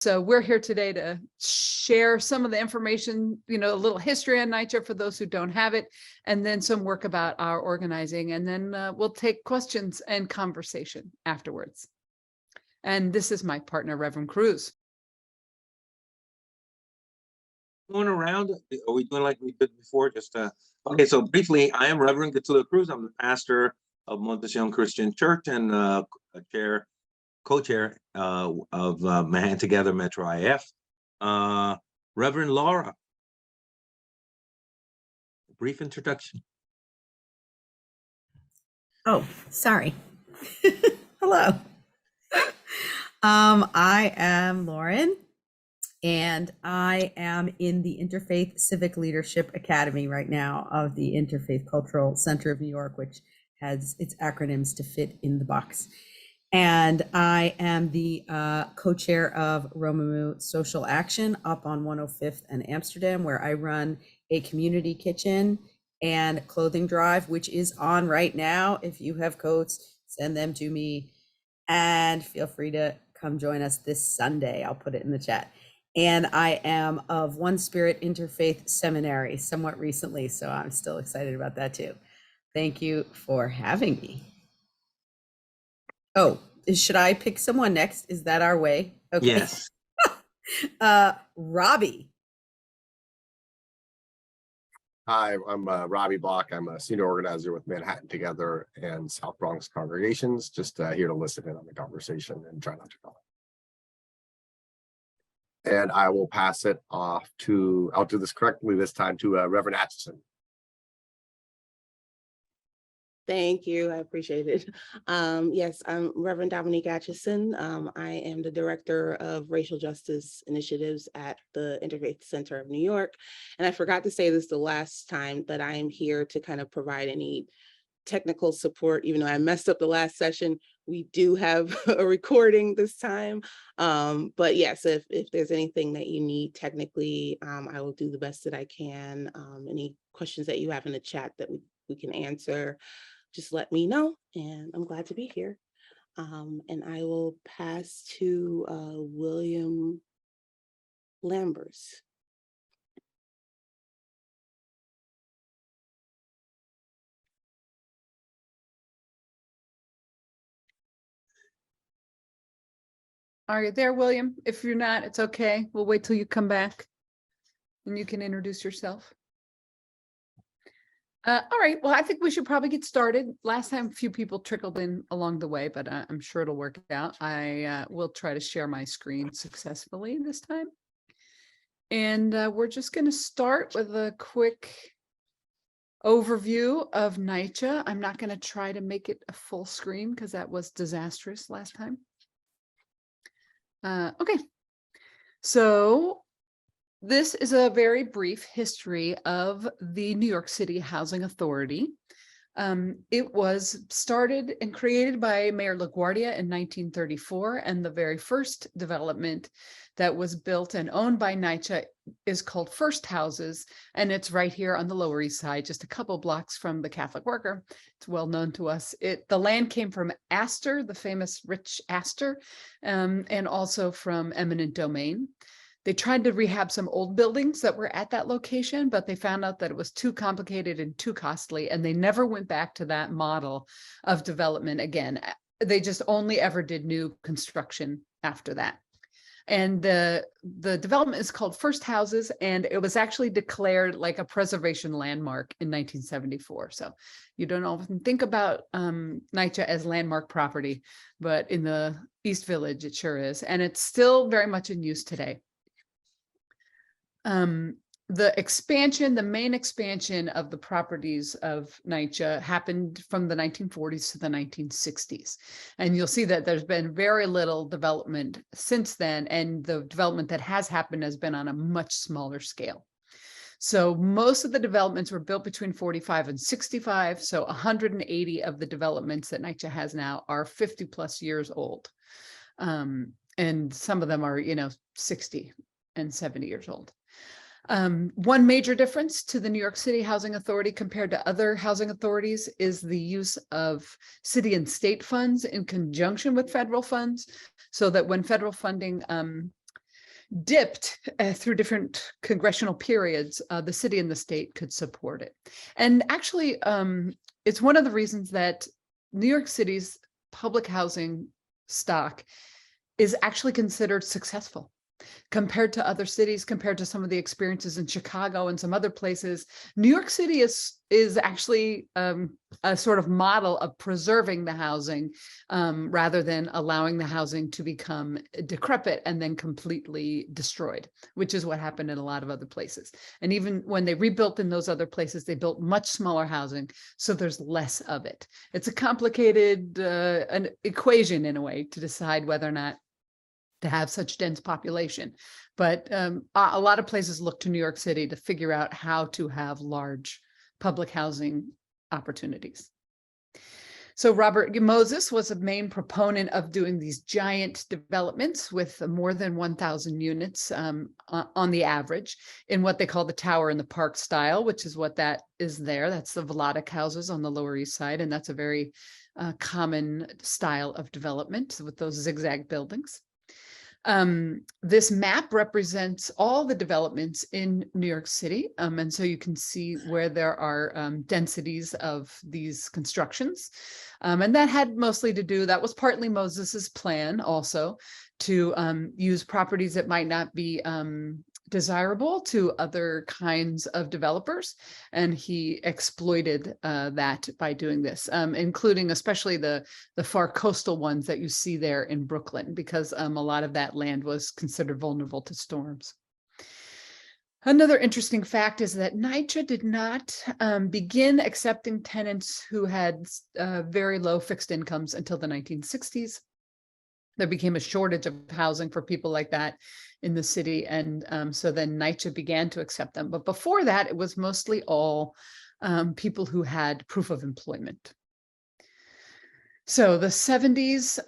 So we're here today to share some of the information, a little history on NYCHA for those who don't have it, and then some work about our organizing. And then we'll take questions and conversation afterwards. And this is my partner, Reverend Cruz. Going around, are we doing like we did before? Okay, so briefly, I am Reverend Getulio Cruz. I'm the pastor of Montesión Christian Church and co-chair of Manhattan Together Metro IF. Reverend Laura, brief introduction. Oh, sorry. Hello. I am Lauren, and I am in the Interfaith Civic Leadership Academy right now of the Interfaith Cultural Center of New York, which has its acronyms to fit in the box. And I am the co-chair of Romamu Social Action up on 105th and Amsterdam, where I run a community kitchen and clothing drive, which is on right now. If you have coats, send them to me, and feel free to come join us this Sunday. I'll put it in the chat. And I am of One Spirit Interfaith Seminary somewhat recently, so I'm still excited about that too. Thank you for having me. Oh, should I pick someone next? Is that our way? Okay. Yes. Robbie. Hi, I'm Robbie Block. I'm a senior organizer with Manhattan Together and South Bronx Congregations. Just here to listen in on the conversation and try not to comment. And I will pass it off to, I'll do this correctly this time, to Reverend Atchison. Thank you. I appreciate it. Yes, I'm Reverend Dominique Atchison. I am the Director of Racial Justice Initiatives at the Interfaith Center of New York. And I forgot to say this the last time, but I am here to kind of provide any technical support. Even though I messed up the last session, we do have a recording this time. But yes, if there's anything that you need technically, I will do the best that I can. Any questions that you have in the chat that we can answer, just let me know, and I'm glad to be here. And I will pass to William Lambers. Are you there, William? If you're not, it's okay. We'll wait till you come back and you can introduce yourself. All right, well, I think we should probably get started. Last time, a few people trickled in along the way, but I'm sure it'll work out. I will try to share my screen successfully this time. And we're just going to start with a quick overview of NYCHA. I'm not going to try to make it a full screen because that was disastrous last time. Okay, so this is a very brief history of the New York City Housing Authority. It was started and created by Mayor LaGuardia in 1934, and the very first development that was built and owned by NYCHA is called First Houses, and it's right here on the Lower East Side, just a couple blocks from the Catholic Worker. It's well known to us. The land came from Astor, the famous rich Astor, and also from eminent domain. They tried to rehab some old buildings that were at that location, but they found out that it was too complicated and too costly, and they never went back to that model of development again. They just only ever did new construction after that. And the development is called First Houses, and it was actually declared like a preservation landmark in 1974. So you don't often think about NYCHA as landmark property, but in the East Village, it sure is. And it's still very much in use today. The expansion, the main expansion of the properties of NYCHA happened from the 1940s to the 1960s. And you'll see that there's been very little development since then. And the development that has happened has been on a much smaller scale. So most of the developments were built between 45 and 65. So 180 of the developments that NYCHA has now are 50 plus years old. And some of them are, 60 and 70 years old. One major difference to the New York City Housing Authority compared to other housing authorities is the use of city and state funds in conjunction with federal funds, so that when federal funding dipped through different congressional periods, the city and the state could support it. And actually, it's one of the reasons that New York City's public housing stock is actually considered successful compared to other cities, compared to some of the experiences in Chicago and some other places. New York City is actually a sort of model of preserving the housing rather than allowing the housing to become decrepit and then completely destroyed, which is what happened in a lot of other places. And even when they rebuilt in those other places, they built much smaller housing, so there's less of it. It's a complicated an equation in a way to decide whether or not to have such dense population. But a lot of places look to New York City to figure out how to have large public housing opportunities. So Robert Moses was a main proponent of doing these giant developments with more than 1,000 units on the average in what they call the Tower in the Park style, which is what that is there. That's the Vladeck houses on the Lower East Side. And that's a very common style of development with those zigzag buildings. This map represents all the developments in New York City. And so you can see where there are densities of these constructions. And that had mostly to do, that was partly Moses's plan also to use properties that might not be desirable to other kinds of developers. And he exploited that by doing this, including especially the far coastal ones that you see there in Brooklyn, because a lot of that land was considered vulnerable to storms. Another interesting fact is that NYCHA did not begin accepting tenants who had very low fixed incomes until the 1960s. There became a shortage of housing for people like that in the city. And so then NYCHA began to accept them. But before that, it was mostly all people who had proof of employment. So the 70s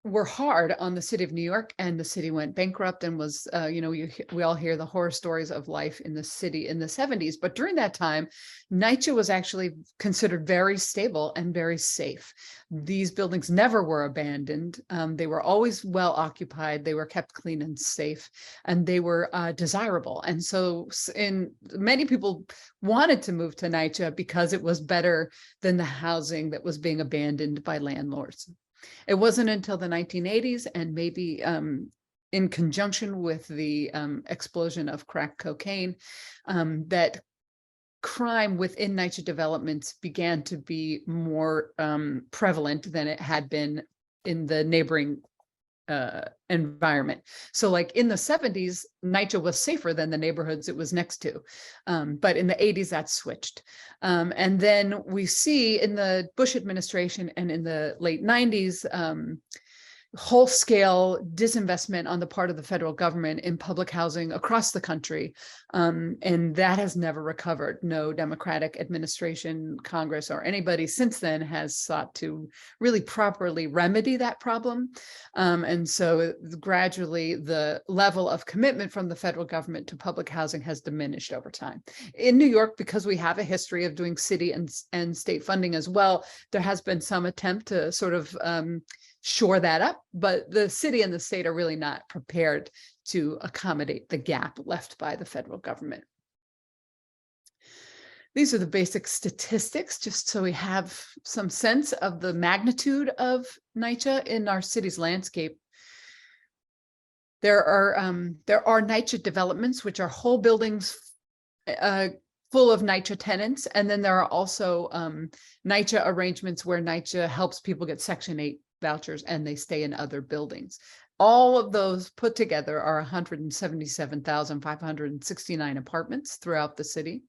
were hard on the city of New York, and the city went bankrupt and was, we all hear the horror stories of life in the city in the 70s. But during that time, NYCHA was actually considered very stable and very safe. These buildings never were abandoned. They were always well occupied. They were kept clean and safe, and they were desirable. And so many people wanted to move to NYCHA because it was better than the housing that was being abandoned by landlords. It wasn't until the 1980s, and maybe in conjunction with the explosion of crack cocaine, that crime within NYCHA developments began to be more prevalent than it had been in the neighboring environment. So like in the 70s, NYCHA was safer than the neighborhoods it was next to. But in the 80s, that switched. And then we see in the Bush administration and in the late 90s, whole-scale disinvestment on the part of the federal government in public housing across the country. And that has never recovered. No Democratic administration, Congress, or anybody since then has sought to really properly remedy that problem. And so gradually the level of commitment from the federal government to public housing has diminished over time. In New York, because we have a history of doing city and state funding as well, there has been some attempt to sort of shore that up, but the city and the state are really not prepared to accommodate the gap left by the federal government. These are the basic statistics, just so we have some sense of the magnitude of NYCHA in our city's landscape. There are NYCHA developments, which are whole buildings full of NYCHA tenants, and then there are also NYCHA arrangements where NYCHA helps people get Section 8 vouchers and they stay in other buildings. All of those put together are 177,569 apartments throughout the city.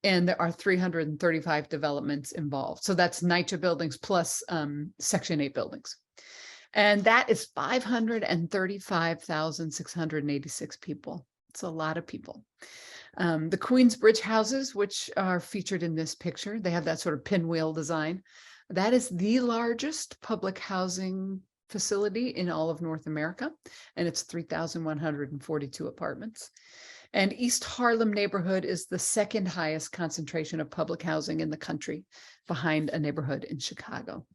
And there are 335 developments involved. So that's NYCHA buildings plus Section 8 buildings. And that is 535,686 people. It's a lot of people. The Queensbridge houses, which are featured in this picture, they have that sort of pinwheel design. That is the largest public housing facility in all of North America, and it's 3,142 apartments. And East Harlem neighborhood is the second highest concentration of public housing in the country, behind a neighborhood in Chicago.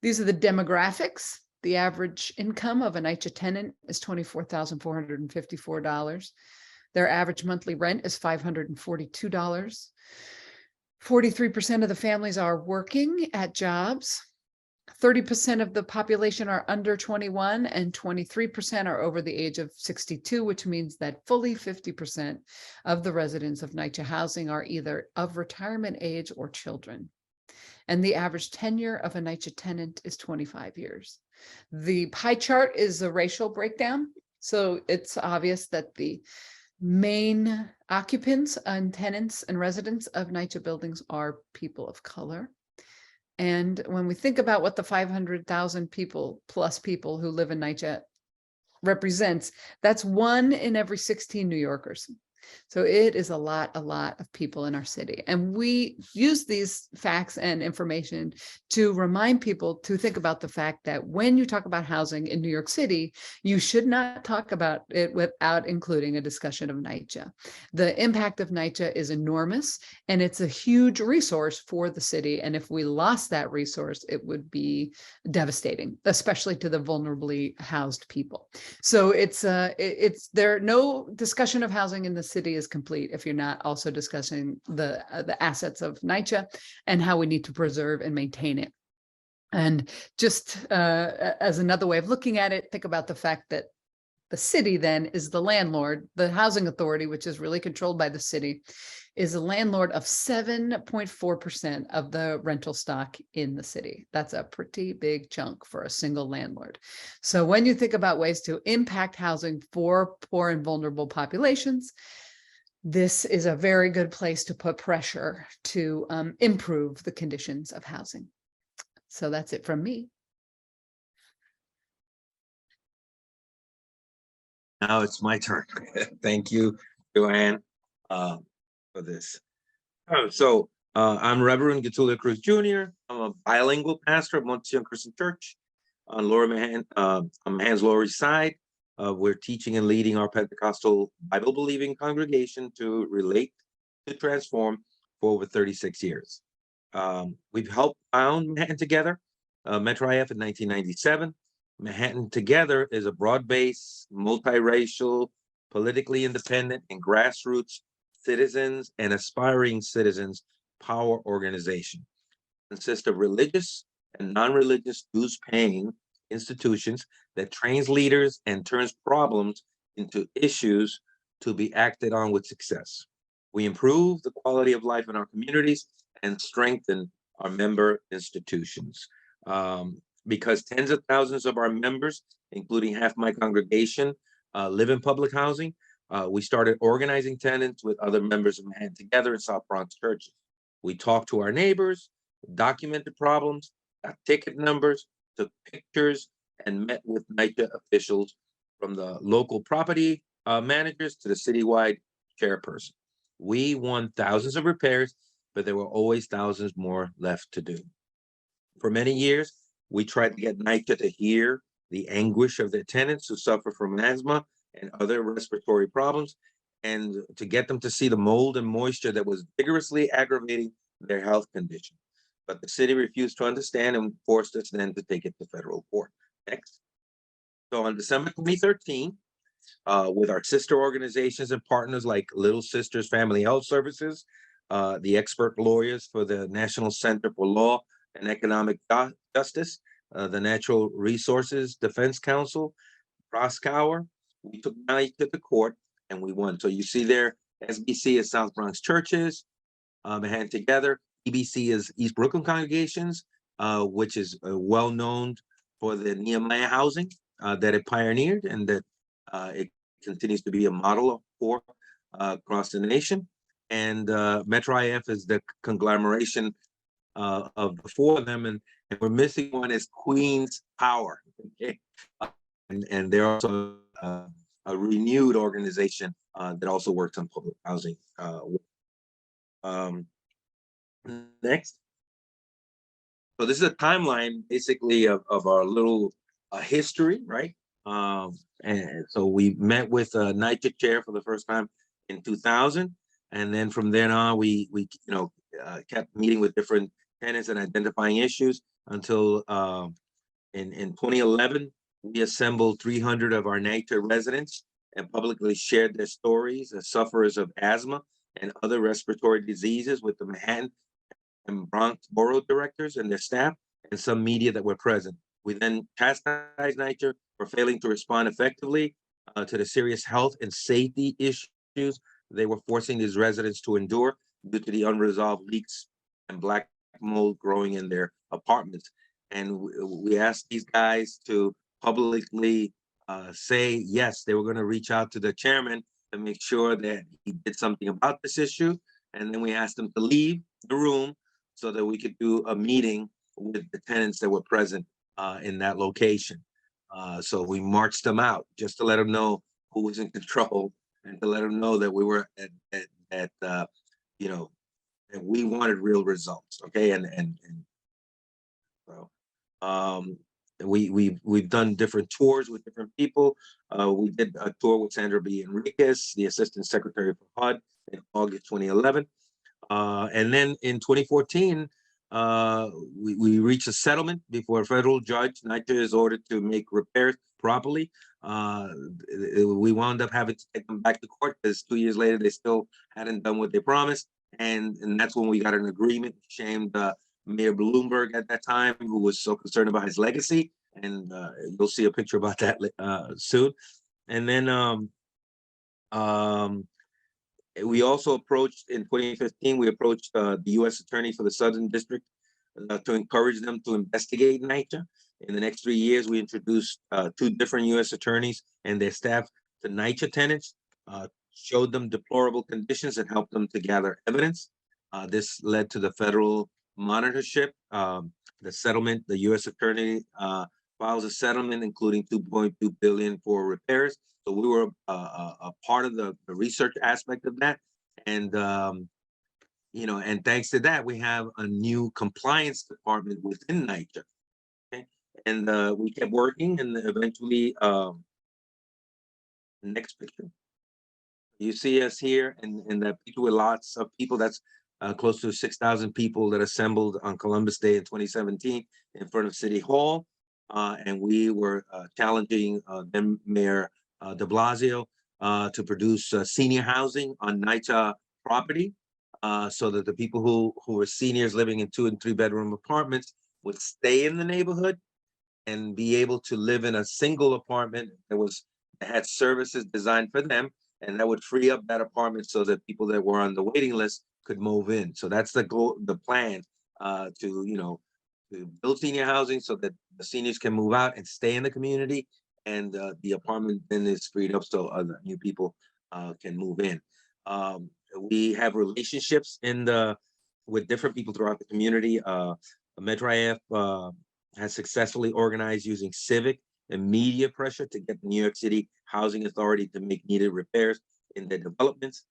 These are the demographics. The average income of a NYCHA tenant is $24,454. Their average monthly rent is $542. 43% of the families are working at jobs. 30% of the population are under 21 and 23% are over the age of 62, which means that fully 50% of the residents of NYCHA housing are either of retirement age or children. And the average tenure of a NYCHA tenant is 25 years. The pie chart is a racial breakdown. So it's obvious that the main occupants and tenants and residents of NYCHA buildings are people of color. And when we think about what the 500,000 people plus people who live in NYCHA represents, that's 1 in every 16 New Yorkers. So it is a lot of people in our city. And we use these facts and information to remind people to think about the fact that when you talk about housing in New York City, you should not talk about it without including a discussion of NYCHA. The impact of NYCHA is enormous, and it's a huge resource for the city. And if we lost that resource, it would be devastating, especially to the vulnerably housed people. So no discussion of housing in the city is complete if you're not also discussing the assets of NYCHA and how we need to preserve and maintain it. And just as another way of looking at it, think about the fact that the city then is the landlord. The housing authority, which is really controlled by the city, is a landlord of 7.4% of the rental stock in the city. That's a pretty big chunk for a single landlord. So when you think about ways to impact housing for poor and vulnerable populations, this is a very good place to put pressure to improve the conditions of housing. So that's it from me. Now it's my turn. Thank you, Joanne, for this. I'm Reverend Getulio Cruz Jr. I'm a bilingual pastor of Montesión Christian Church on Lower Manhattan, on Manhattan's Lower East Side. We're teaching and leading our Pentecostal Bible-believing congregation to relate to transform for over 36 years. We've helped found Manhattan Together, Metro IF in 1997. Manhattan Together is a broad-based, multiracial, politically independent, and grassroots citizens and aspiring citizens power organization. It consists of religious and non-religious dues-paying institutions that trains leaders and turns problems into issues to be acted on with success. We improve the quality of life in our communities and strengthen our member institutions. Because tens of thousands of our members, including half my congregation, live in public housing, we started organizing tenants with other members of Manhattan Together in South Bronx churches. We talked to our neighbors, documented problems, got ticket numbers, took pictures, and met with NYCHA officials from the local property managers to the citywide chairperson. We won thousands of repairs, but there were always thousands more left to do. For many years, we tried to get NYCHA to hear the anguish of their tenants who suffer from asthma and other respiratory problems, and to get them to see the mold and moisture that was vigorously aggravating their health condition. But the city refused to understand and forced us then to take it to federal court. Next. So on December 2013, with our sister organizations and partners like Little Sisters Family Health Services, the expert lawyers for the National Center for Law and Economic Justice, the Natural Resources Defense Council, Proskauer, we took NYCHA to court and we won. So you see there, SBC is South Bronx Churches, Manhattan Together. EBC is East Brooklyn Congregations, which is well known for the Nehemiah housing that it pioneered and that it continues to be a model for across the nation. And Metro IF is the conglomeration of the four of them, and we're missing one is Queens Power. Okay, and they're also a renewed organization that also works on public housing. Next. So this is a timeline basically of our little history, right? And so we met with NYCHA chair for the first time in 2000. And then from then on, we kept meeting with different tenants and identifying issues until In 2011, we assembled 300 of our NYCHA residents and publicly shared their stories as sufferers of asthma and other respiratory diseases with the Manhattan and Bronx borough directors and their staff and some media that were present. We then chastised NYCHA for failing to respond effectively to the serious health and safety issues they were forcing these residents to endure due to the unresolved leaks and black mold growing in their apartments. And we asked these guys to publicly say, yes, they were going to reach out to the chairman to make sure that he did something about this issue. And then we asked them to leave the room so that we could do a meeting with the tenants that were present in that location. So we marched them out just to let them know who was in control and to let them know that we were you know, that we wanted real results. Okay, and so we've done different tours with different people. We did a tour with Sandra B. Enriquez, the Assistant Secretary for HUD, in August 2011. And then in 2014, we reached a settlement before a federal judge. NYCHA is ordered to make repairs properly. We wound up having to take them back to court because 2 years later, they still hadn't done what they promised. And that's when we got an agreement, shamed Mayor Bloomberg at that time, who was so concerned about his legacy. And you'll see a picture about that soon. And then we also approached, in 2015, we approached the U.S. Attorney for the Southern District to encourage them to investigate NYCHA. In the next 3 years, we introduced 2 different U.S. attorneys and their staff to NYCHA tenants, showed them deplorable conditions and helped them to gather evidence. This led to the federal monitorship. The settlement, the U.S. Attorney files a settlement including $2.2 billion for repairs. So we were a part of the research aspect of that. And, you know, and thanks to that, we have a new compliance department within NYCHA. Okay? And we kept working and eventually, next picture. You see us here and that picture with lots of people. That's close to 6,000 people that assembled on Columbus Day in 2017 in front of City Hall. And we were challenging then Mayor de Blasio to produce senior housing on NYCHA property so that the people who were seniors living in 2 and 3 bedroom apartments would stay in the neighborhood and be able to live in a single apartment that had services designed for them, and that would free up that apartment so that people that were on the waiting list could move in. So that's the goal, the plan to, you know, to build senior housing so that the seniors can move out and stay in the community, and the apartment then is freed up so other new people can move in. We have relationships with different people throughout the community. Metro IF has successfully organized using civic and media pressure to get the New York City Housing Authority to make needed repairs in their developments.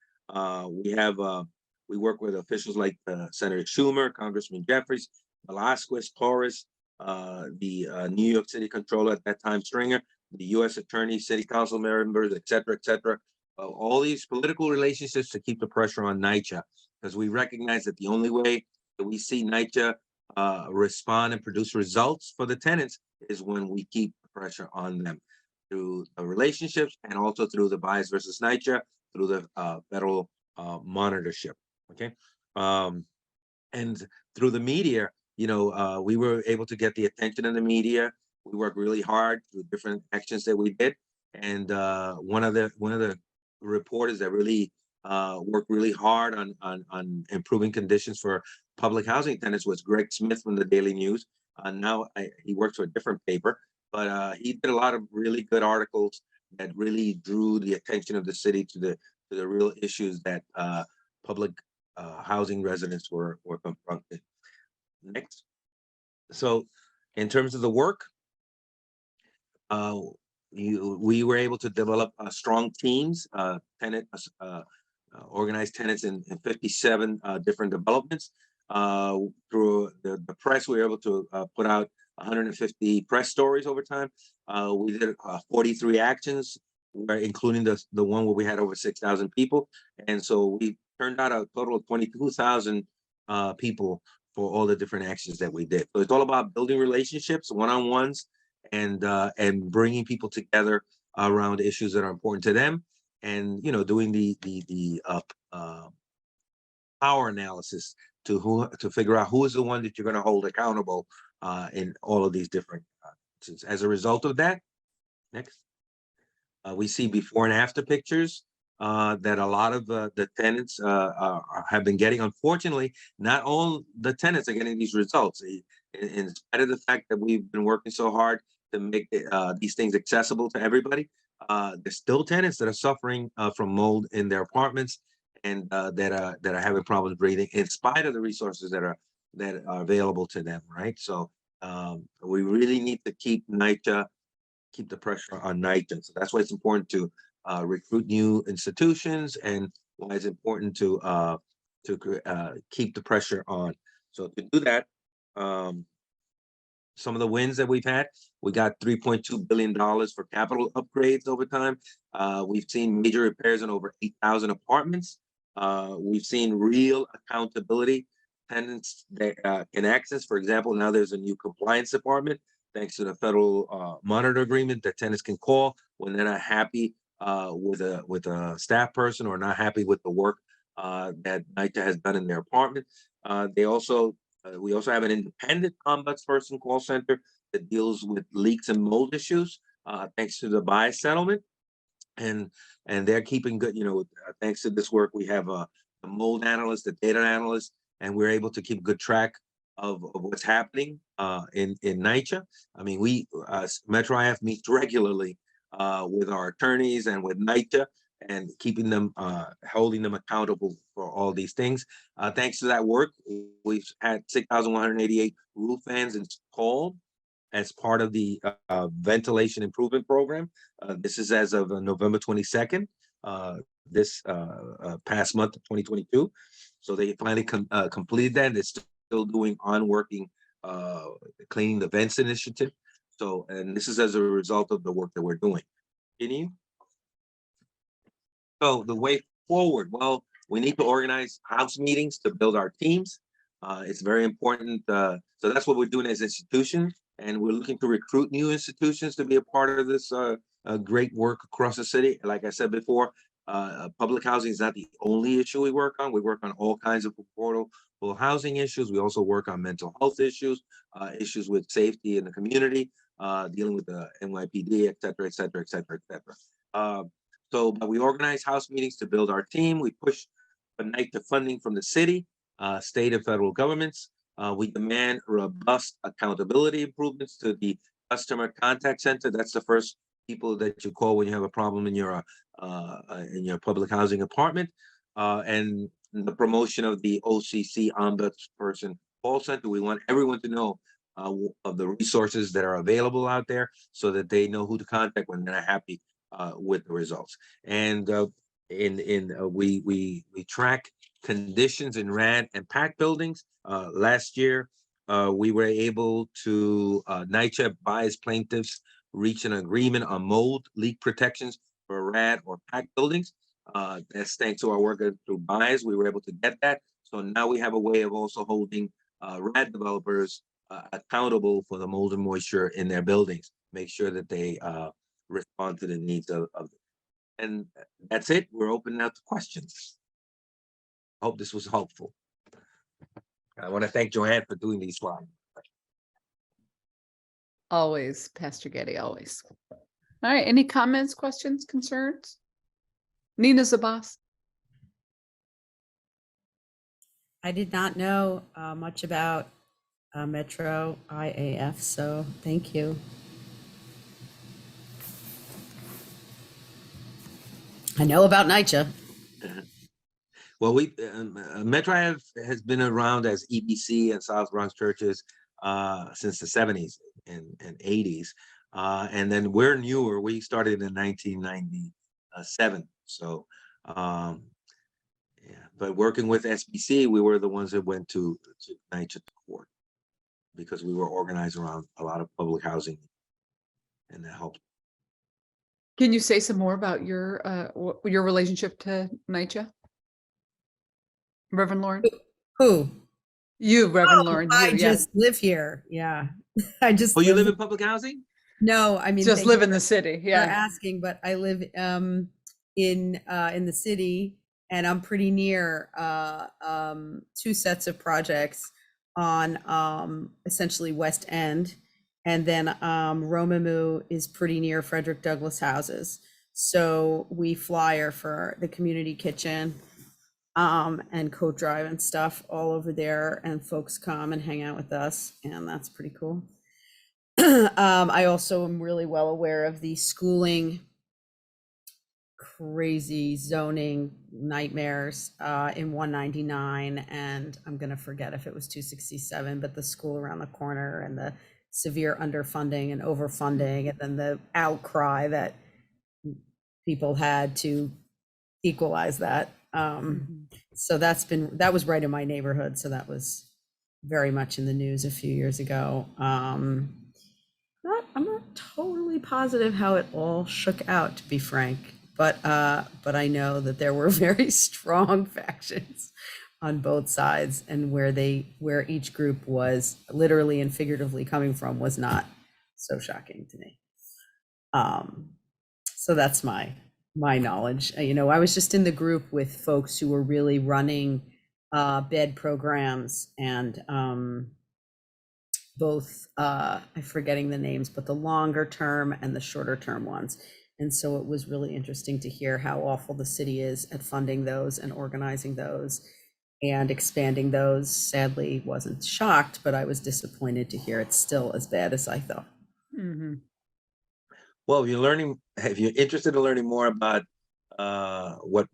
We work with officials like Senator Schumer, Congressman Jeffries, Velasquez, Torres, the New York City Comptroller at that time, Stringer, the U.S. Attorney, City Council members, et cetera, et cetera. All these political relationships to keep the pressure on NYCHA, because we recognize that the only way that we see NYCHA respond and produce results for the tenants is when we keep the pressure on them through the relationships and also through the bias versus NYCHA, through the federal monitorship. Okay. And through the media, you know, we were able to get the attention of the media. We worked really hard through different actions that we did. And one of the reporters that really worked really hard on improving conditions for public housing tenants was Greg Smith from the Daily News. Now he works for a different paper, but he did a lot of really good articles that really drew the attention of the city to the real issues that public housing residents were confronted. Next. So in terms of the work, we were able to develop strong teams, organized tenants in 57 different developments. Through the press, we were able to put out 150 press stories over time. We did 43 actions, including the one where we had over 6,000 people. And so we turned out a total of 22,000 people for all the different actions that we did. So it's all about building relationships, one-on-ones, and bringing people together around issues that are important to them, and doing the power analysis to figure out who is the one that you're going to hold accountable in all of these different as a result of that. Next, we see before and after pictures that a lot of the tenants have been getting. Unfortunately, not all the tenants are getting these results. In spite of the fact that we've been working so hard to make these things accessible to everybody, there's still tenants that are suffering from mold in their apartments, and that are having problems breathing in spite of the resources that are available to them, right? So we really need to keep the pressure on NYCHA. So that's why it's important to recruit new institutions, and why it's important to keep the pressure on. So to do that, some of the wins that we've had, we got $3.2 billion for capital upgrades over time. We've seen major repairs in over 8,000 apartments. We've seen real accountability tenants that can access. For example, now there's a new compliance department thanks to the federal monitor agreement that tenants can call when they're not happy with a staff person, or not happy with the work that NYCHA has done in their apartment. We also have an independent ombudsperson call center that deals with leaks and mold issues, thanks to the bias settlement. And they're keeping good, thanks to this work, we have a mold analyst, a data analyst, and we're able to keep good track of what's happening in NYCHA. I mean, Metro IF meets regularly with our attorneys and with NYCHA, and keeping them, holding them accountable for all these things. Thanks to that work, we've had 6,188 roof fans installed as part of the ventilation improvement program. This is as of November 22nd, this past month of 2022. So they finally completed that. They're still doing working cleaning the vents initiative. So, and this is as a result of the work that we're doing. Continue. So the way forward, well, we need to organize house meetings to build our teams. It's very important. So that's what we're doing as institutions, and we're looking to recruit new institutions to be a part of this great work across the city. Like I said before, public housing is not the only issue we work on. We work on all kinds of affordable housing issues. We also work on mental health issues, issues with safety in the community, dealing with the NYPD, et cetera, et cetera, et cetera, et cetera. So we organize house meetings to build our team. We push for NYCHA funding from the city, state and federal governments. We demand robust accountability improvements to the customer contact center. That's the first people that you call when you have a problem in your public housing apartment. And the promotion of the OCC ombudsperson call center. We want everyone to know of the resources that are available out there, so that they know who to contact when they're not happy with the results. And we track conditions in RAD and PAC buildings. Last year, we were able to NYCHA bias plaintiffs reach an agreement on mold leak protections for RAD or PAC buildings. That's thanks to our work through bias. We were able to get that. So now we have a way of also holding RAD developers accountable for the mold and moisture in their buildings. Make sure that they respond to the needs of and that's it. We're open now to questions. I hope this was helpful. I want to thank Joanne for doing these slides. Always, Pastor Getty, always. All right, any comments, questions, concerns? Nina's the boss. I did not know much about Metro IAF, so thank you. I know about NYCHA. Well, Metro IF has been around as EBC and South Bronx churches since the 70s and 80s. And then we're newer. We started in 1997. So, yeah, but working with SBC, we were the ones that went to NYCHA court because we were organized around a lot of public housing, and that helped. Can you say some more about your relationship to NYCHA? Reverend Lauren? Who? You, Reverend Lauren, I you, yeah, just live here. Yeah. I just Oh, you live in public housing? No, I mean, just thank live you in the city, for yeah. asking, but I live in the city, and I'm pretty near two sets of projects on essentially West End, and then Romemu is pretty near Frederick Douglass houses. So we flyer for the community kitchen and coat drive and stuff all over there, and folks come and hang out with us, and that's pretty cool. I also am really well aware of the schooling crazy zoning nightmares in 199, and I'm gonna forget if it was 267, but the school around the corner and the severe underfunding and overfunding, and then the outcry that people had to equalize that. So that was right in my neighborhood, so that was very much in the news a few years ago. I'm not totally positive how it all shook out, to be frank, but I know that there were very strong factions on both sides, and where each group was literally and figuratively coming from was not so shocking to me. So that's my knowledge. I was just in the group with folks who were really running bed programs and both I'm forgetting the names, but the longer term and the shorter term ones. And so it was really interesting to hear how awful the city is at funding those and organizing those and expanding those. Sadly, wasn't shocked, but I was disappointed to hear it's still as bad as I thought. Mhm. Well, if you're interested in learning more about what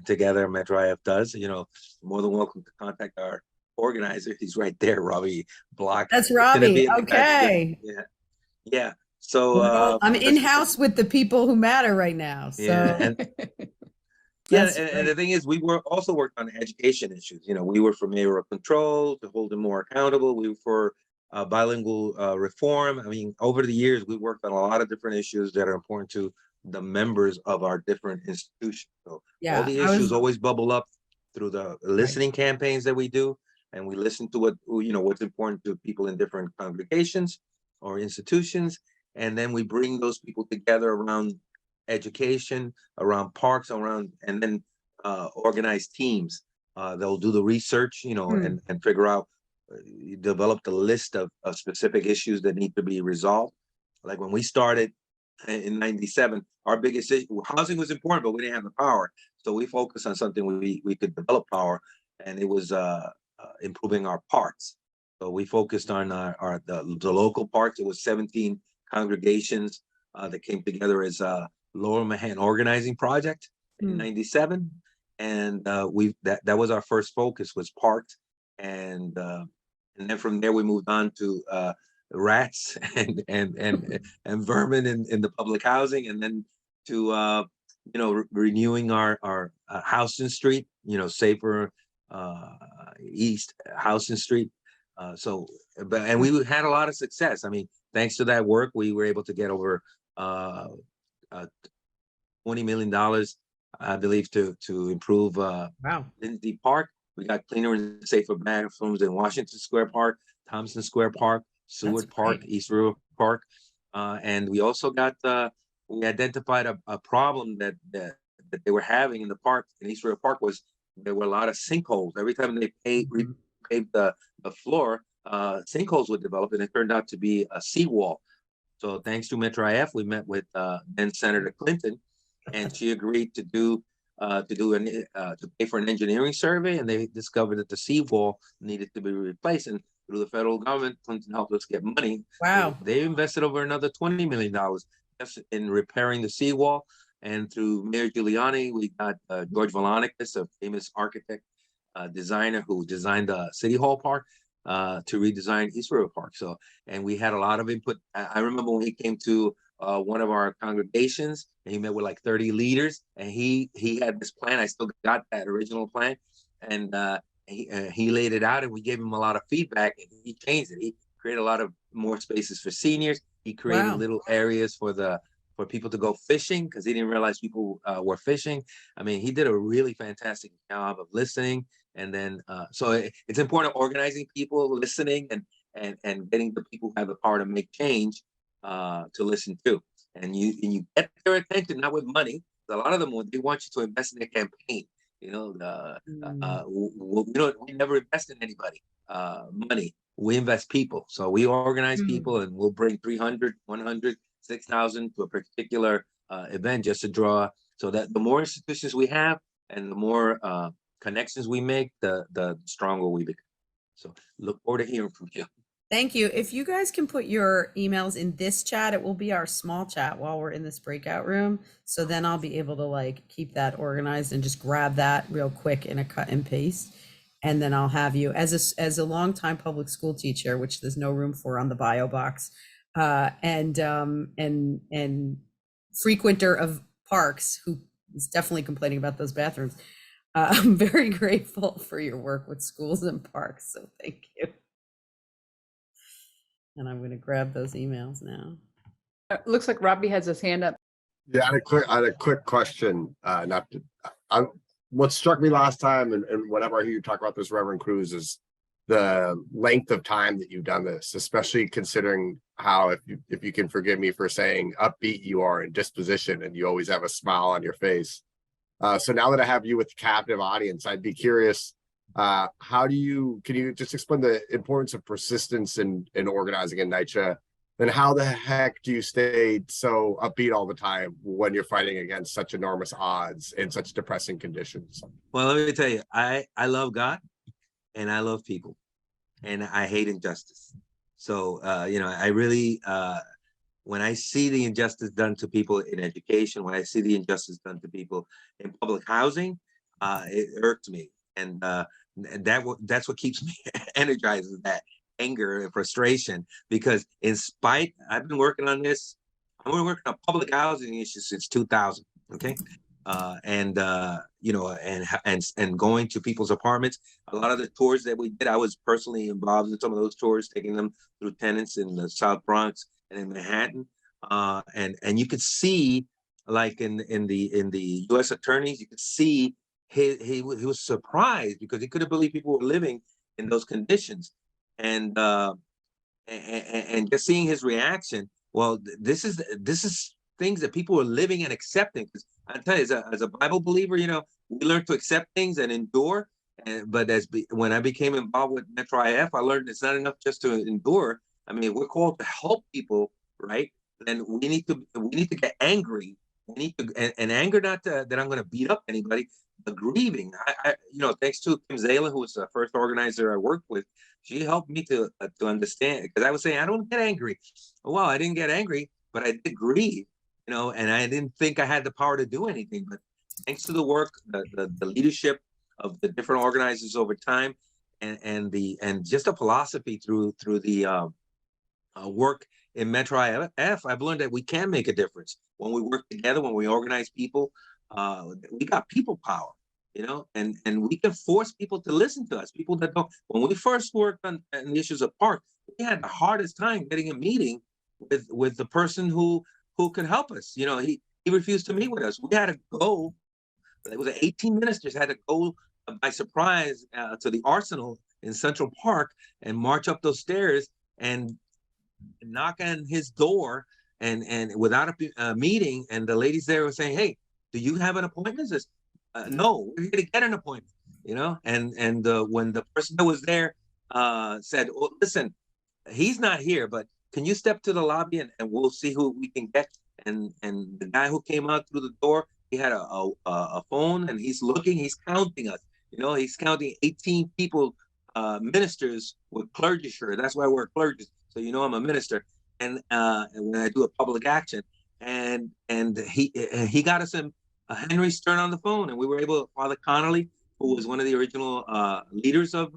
Together Metro IF does, more than welcome to contact our organizer. He's right there, Robbie Block. That's It's gonna Robbie. be in the package. Okay. Yeah. So Well, I'm in-house with the people who matter right now. So yeah, that's and great. the thing is, we also worked on education issues. We were for mayoral control to hold them more accountable. We were for bilingual reform. I mean, over the years, we worked on a lot of different issues that are important to the members of our different institutions. So all Yeah, the I was issues always bubble up through the listening campaigns that we do, and we listen to what's important to people in different congregations or institutions, and then we bring those people together around education, around parks, and then organize teams. They'll do the research, and figure out, develop the list of specific issues that need to be resolved. Like when we started in 97, our biggest issue, housing was important, but we didn't have the power. So we focused on something we could develop power, and it was improving our parks. So we focused on the local parks. It was 17 congregations that came together as Lower Manhattan Organizing Project in 97. And that was our first focus, was parks. And then from there we moved on to rats and vermin in the public housing, and then to renewing our Houston Street, safer East Houston Street. And we had a lot of success. I mean, thanks to that work, we were able to get over $20 million, I believe, to improve Lindsay Park. We got cleaner and safer bathrooms in Washington Square Park, Thompson Square Park, Seward Park, East River Park, and we also got we identified a problem that they were having in the park in East River Park. Was there were a lot of sinkholes. Every time they repaved the floor, sinkholes would develop, and it turned out to be a seawall. So thanks to Metro IF, we met with then Senator Clinton, and she agreed to pay for an engineering survey, and they discovered that the seawall needed to be replaced. And through the federal government, Clinton helped us get money. Wow. They invested over another $20 million just in repairing the seawall. And through Mayor Giuliani, we got George Volonikis, a famous architect, designer who designed the City Hall Park, to redesign East River Park. So, and we had a lot of input. I remember when he came to one of our congregations, and he met with like 30 leaders, and he had this plan. I still got that original plan, and he laid it out, and we gave him a lot of feedback, and he changed it. He created a lot of more spaces for seniors. He created little areas for people to go fishing, because he didn't realize people were fishing. I mean, he did a really fantastic job of listening And then, so it's important organizing people, listening, and getting the people who have the power to make change to listen to. And you get their attention, not with money. A lot of them, they want you to invest in their campaign. You know, we never invest in anybody money. We invest people. So we organize people, and we'll bring 300, 100, 6,000 to a particular event just to draw. So that the more institutions we have and the more connections we make, the stronger we become. So look forward to hearing from you. Thank you. If you guys can put your emails in this chat, it will be our small chat while we're in this breakout room. So then I'll be able to like keep that organized and just grab that real quick in a cut and paste. And then I'll have you as a longtime public school teacher, which there's no room for on the bio box, and frequenter of parks who is definitely complaining about those bathrooms. I'm very grateful for your work with schools and parks. So thank you. And I'm going to grab those emails now. Looks like Robbie has his hand up. Yeah, I had a quick question. What struck me last time, and whenever I hear you talk about this, Reverend Cruz, is the length of time that you've done this, especially considering how, if you can forgive me for saying upbeat you are in disposition, and you always have a smile on your face. So now that I have you with the captive audience, I'd be curious, can you just explain the importance of persistence in organizing in NYCHA, and how the heck do you stay so upbeat all the time when you're fighting against such enormous odds in such depressing conditions? Well, let me tell you, I love God and I love people, and I hate injustice. So, I really, when I see the injustice done to people in education, when I see the injustice done to people in public housing, it irks me. And that's what keeps me energized, is that anger and frustration, because I've been working on this. I've been working on public housing issues since 2000. Okay. And going to people's apartments. A lot of the tours that we did, I was personally involved in some of those tours, taking them through tenants in the South Bronx and in Manhattan. And you could see, like in the U.S. attorneys, you could see he was surprised because he couldn't believe people were living in those conditions. And just seeing his reaction, well, this is things that people are living and accepting. Because I tell you, as a Bible believer, we learn to accept things and endure. But when I became involved with Metro IF, I learned it's not enough just to endure. I mean, we're called to help people, right? Then we need to get angry. We need to, and anger, not that I'm going to beat up anybody, but grieving. I thanks to Kim Zalen, who was the first organizer I worked with, she helped me to understand, because I was saying I don't get angry. Well, I didn't get angry, but I did grieve, and I didn't think I had the power to do anything. But thanks to the work, the leadership of the different organizers over time, and just a philosophy through the work in Metro IF, I've learned that we can make a difference when we work together, when we organize people. We got people power, and we can force people to listen to us. People that don't. When we first worked on the issues of park, we had the hardest time getting a meeting with the person who could help us. He refused to meet with us. We had to go. It was 18 ministers had to go by surprise to the Arsenal in Central Park and march up those stairs and knock on his door and without a meeting. And the ladies there were saying, "Hey, do you have an appointment?" Says, "No, we're here to get an appointment." And when the person that was there said, "Well, listen, he's not here, but can you step to the lobby and we'll see who we can get?" And the guy who came out through the door, he had a phone, and he's counting us. He's counting 18 people, ministers with clergy shirt. That's why we're clergy. So I'm a minister, and when I do a public action, and he got us Henry Stern on the phone, and we were able. Father Connolly, who was one of the original leaders of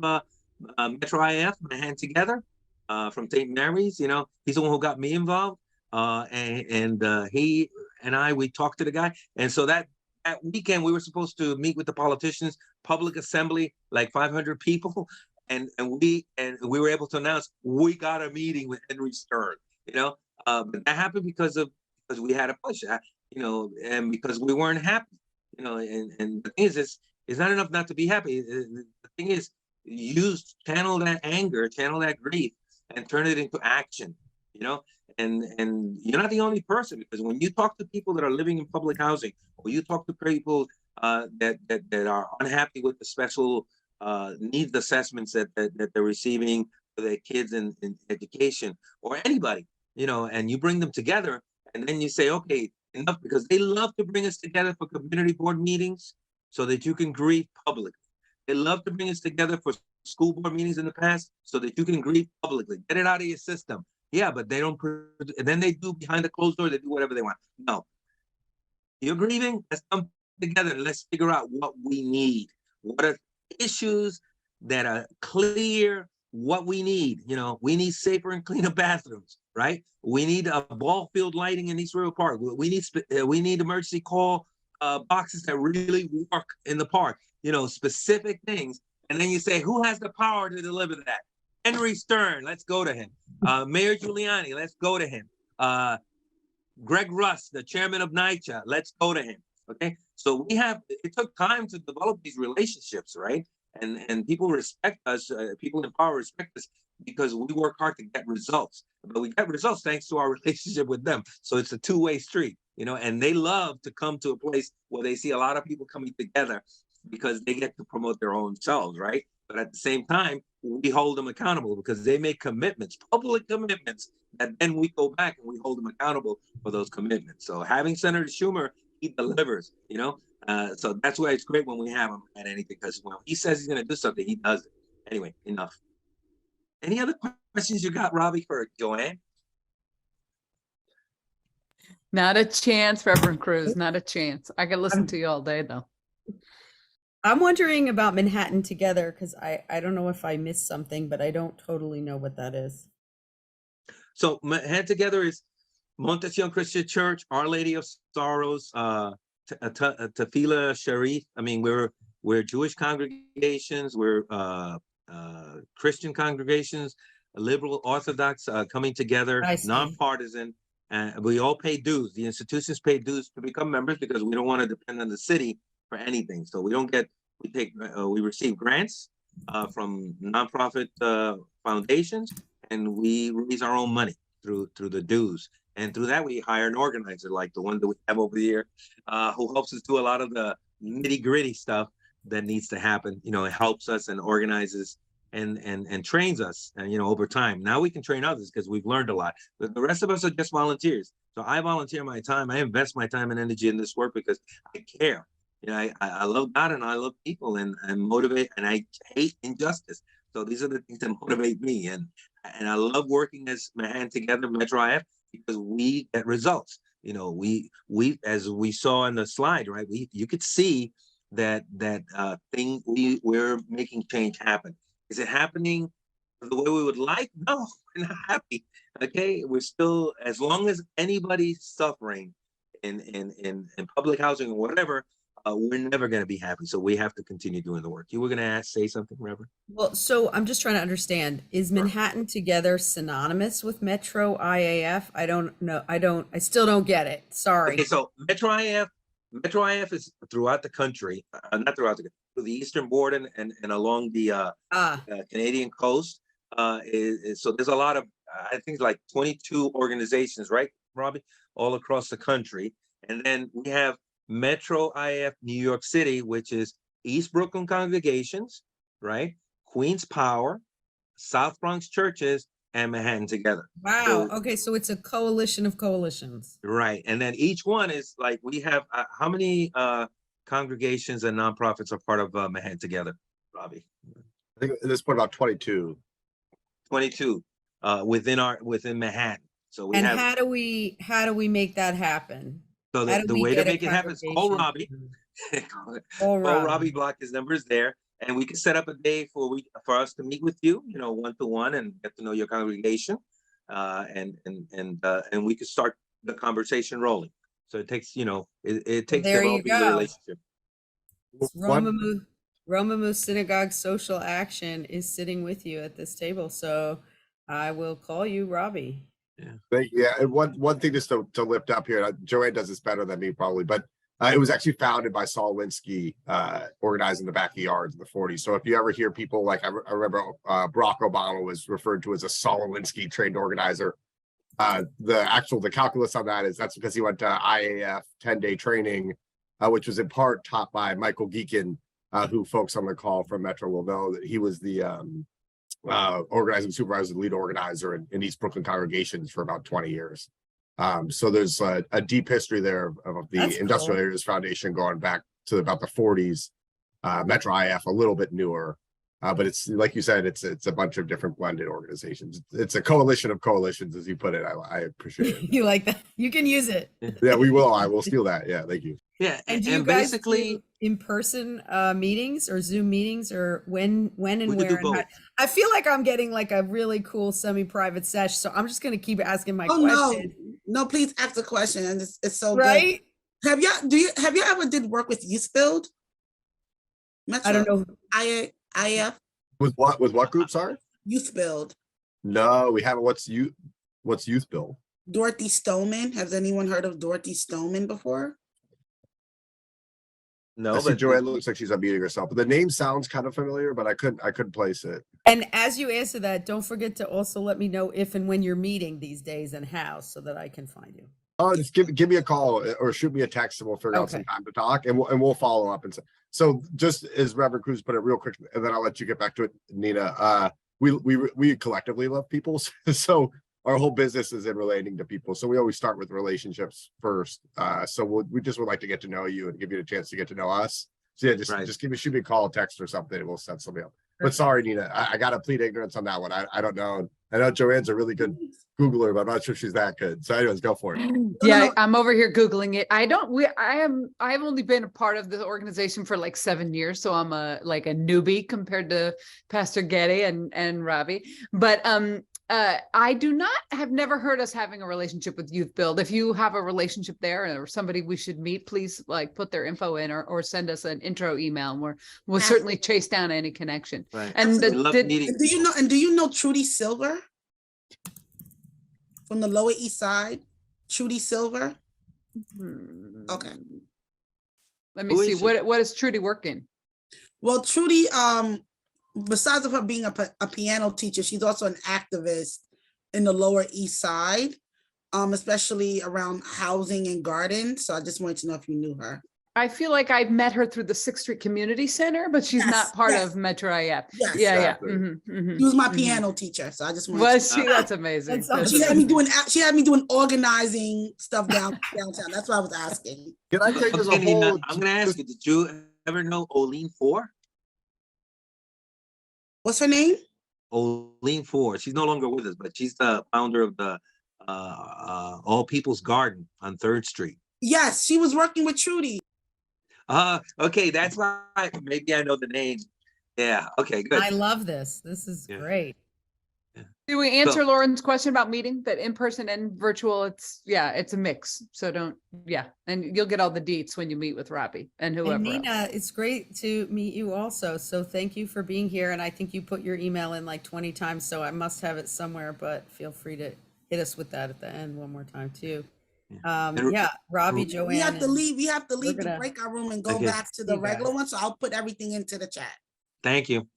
Metro IF, my hand together from St. Mary's. He's the one who got me involved, and he and we talked to the guy, and so that weekend we were supposed to meet with the politicians, public assembly, like 500 people. And we were able to announce we got a meeting with Henry Stern, but that happened because we had a push, and because we weren't happy, and the thing is, It's not enough not to be happy. The thing is, channel that anger, channel that grief, and turn it into action. You know, and you're not the only person, because when you talk to people that are living in public housing, or you talk to people that are unhappy with the special needs assessments that they're receiving for their kids in education, or anybody, you know, and you bring them together, and then you say, okay, enough, because they love to bring us together for community board meetings so that you can grieve publicly. They love to bring us together for school board meetings in the past so that you can grieve publicly. Get it out of your system. Yeah, but they don't, and then they do behind the closed door, they do whatever they want. No, you're grieving, let's come together and let's figure out what we need. What are issues that are clear, what we need. You know, we need safer and cleaner bathrooms, right? We need a ball field lighting in East River Park. We need emergency call boxes that really work in the park, you know, specific things. And then you say, who has the power to deliver that? Henry Stern, let's go to him. Mayor Giuliani, let's go to him. Greg Russ, the chairman of NYCHA, let's go to him. Okay, so it took time to develop these relationships, right? And people respect us, people in power respect us because we work hard to get results. But we get results thanks to our relationship with them. So it's a two-way street, you know, and they love to come to a place where they see a lot of people coming together because they get to promote their own selves, right? But at the same time, we hold them accountable because they make commitments, public commitments, that then we go back and we hold them accountable for those commitments. So having Senator Schumer, he delivers, you know? So that's why it's great when we have him at anything, because when he says he's going to do something, he does it. Anyway, enough. Any other questions you got, Robbie, for Joanne? Not a chance, Reverend Cruz, not a chance. I could listen to you all day though. I'm wondering about Manhattan Together because I don't know if I missed something, but I don't totally know what that is. So Manhattan Together is Montession Christian Church, Our Lady of Sorrows, Tefillah Sharif. I mean, we're Jewish congregations, we're Christian congregations, liberal Orthodox coming together, nonpartisan, and we all pay dues. The institutions pay dues to become members because we don't want to depend on the city for anything. So we receive grants from nonprofit foundations, and we raise our own money through the dues. And through that, we hire an organizer like the one that we have over here, who helps us do a lot of the nitty gritty stuff that needs to happen. You know, it helps us and organizes and trains us, and, you know, over time. Now we can train others because we've learned a lot. But the rest of us are just volunteers. So I volunteer my time. I invest my time and energy in this work because I care. You know, I love God and I love people and motivate, and I hate injustice. So these are the things that motivate me. And I love working as Manhattan Together, Metro IF, because we get results. You know, we as we saw in the slide, right? You could see that we're making change happen. Is it happening the way we would like? No, we're not happy. Okay, we're still, as long as anybody's suffering in public housing or whatever, we're never going to be happy. So we have to continue doing the work. You were going to say something, Reverend? Well, so I'm just trying to understand, is Manhattan Together synonymous with Metro IAF? I don't know. I still don't get it. Sorry. Okay, so Metro IF is throughout the country, not throughout the country, the eastern border and along the Canadian coast. So there's a lot of, I think like 22 organizations, right, Robbie, all across the country. And then we have Metro IF New York City, which is East Brooklyn congregations, right? Queens Power, South Bronx churches, and Manhattan Together. Wow. So, okay, so it's a coalition of coalitions. Right. And then each one is like, we have how many congregations and nonprofits are part of Manhattan Together, Robbie? I think at this point about 22. 22 within Manhattan. So we have. How do we make that happen? So the way to make it happen is call Robbie. Call Robbie, block his numbers there, and we can set up a day for us to meet with you, you know, one-to-one, and get to know your congregation, and we can start the conversation rolling. So it takes, you know, it takes developing the relationship. Romemu Synagogue Social Action is sitting with you at this table, so I will call you, Robbie. Yeah. Yeah, and one thing just to lift up here, Joanne does this better than me probably, but It was actually founded by Saul Alinsky, organized in the backyards in the 40s. So if you ever hear people like, I remember Barack Obama was referred to as a Saul Alinsky trained organizer. The calculus on that is that's because he went to IAF 10-day training, which was in part taught by Michael Geekin, who folks on the call from Metro will know that he was the organizing supervisor, lead organizer in East Brooklyn congregations for about 20 years. So there's a deep history there of the That's Industrial cool. Areas Foundation going back to about the 40s. Metro IF a little bit newer, but it's like you said, it's a bunch of different blended organizations. It's a coalition of coalitions, as you put it. I appreciate it. You like that? You can use it. Yeah, we will. I will steal that. Yeah, thank you. Yeah, And do you guys basically, do in-person meetings or Zoom meetings, or when and we could where? do And both. how? I feel like I'm getting like a really cool semi-private sesh, so I'm just gonna keep asking my Oh, no, question. no, please ask the question. And it's so good. Right? Have you ever did work with Youth Build? I don't know. IF With what group? Sorry. Youth Build. No, we haven't. What's Youth Bill? Dorothy Stoneman. Has anyone heard of Dorothy Stoneman before? no, I see but Joanne looks like she's unmuting herself, but the name sounds kind of familiar, but I couldn't place it. And as you answer that, don't forget to also let me know if and when you're meeting these days and how, so that I can find you. Oh, just give me a call or shoot me a text and we'll figure out some Okay. time to talk and we'll follow up and so just as Reverend Cruz put it real quick, and then I'll let you get back to it, Nina. We collectively love people, so our whole business is in relating to people. So we always start with relationships first. So we just would like to get to know you and give you a chance to get to know us. So yeah, Right. just shoot me a call, text or something, and we'll set something up. But sorry, Nina, I gotta plead ignorance on that one. I don't know. I know Joanne's a really good Googler, but I'm not sure she's that good. So anyways, go for it. Yeah, no. I'm over here Googling it. I've only been a part of the organization for like 7 years. So I'm a newbie compared to Pastor Getty and Robbie. But have never heard us having a relationship with Youth Build. If you have a relationship there or somebody we should meet, please put their info in or send us an intro email, and we'll certainly chase down any connection. right. And We love meeting. And do you know Trudy Silver? From the Lower East Side? Trudy Silver? Okay. Let me Who see. is she? What is Trudy working? Well, Trudy, besides of her being a piano teacher, she's also an activist in the Lower East Side, especially around housing and gardens. So I just wanted to know if you knew her. I feel like I met her through the 6th Street Community Center, but she's Yes, not part yes. of Metro IF. Yes. Yeah, Exactly. yeah. Mhm, She was my mhm. piano teacher, so I just wanted. Was she? That's amazing. That's That's She had me amazing. doing. She had me doing organizing stuff downtown. That's why I was asking. Can I take this a Okay, Nina, whole? I'm gonna ask you, did you ever know Olene Four? What's her name? Olene Four. She's no longer with us, but she's the founder of the All People's Garden on 3rd Street. Yes, she was working with Trudy. Okay, that's why maybe I know the name. Yeah, okay, good. I love this. This is Yeah. great. Do we answer So- Lauren's question about meeting, that in person and virtual? It's a mix. So and you'll get all the deets when you meet with Robbie and whoever And else. Nina, it's great to meet you also. So thank you for being here. And I think you put your email in like 20 times, so I must have it somewhere, but feel free to hit us with that at the end one more time too. And- Yeah, Robbie, We Joanne. We have to and- leave. We have to leave gonna- the breakout room and go Okay. back to the You guys. regular one. So I'll put everything into the chat. Thank you.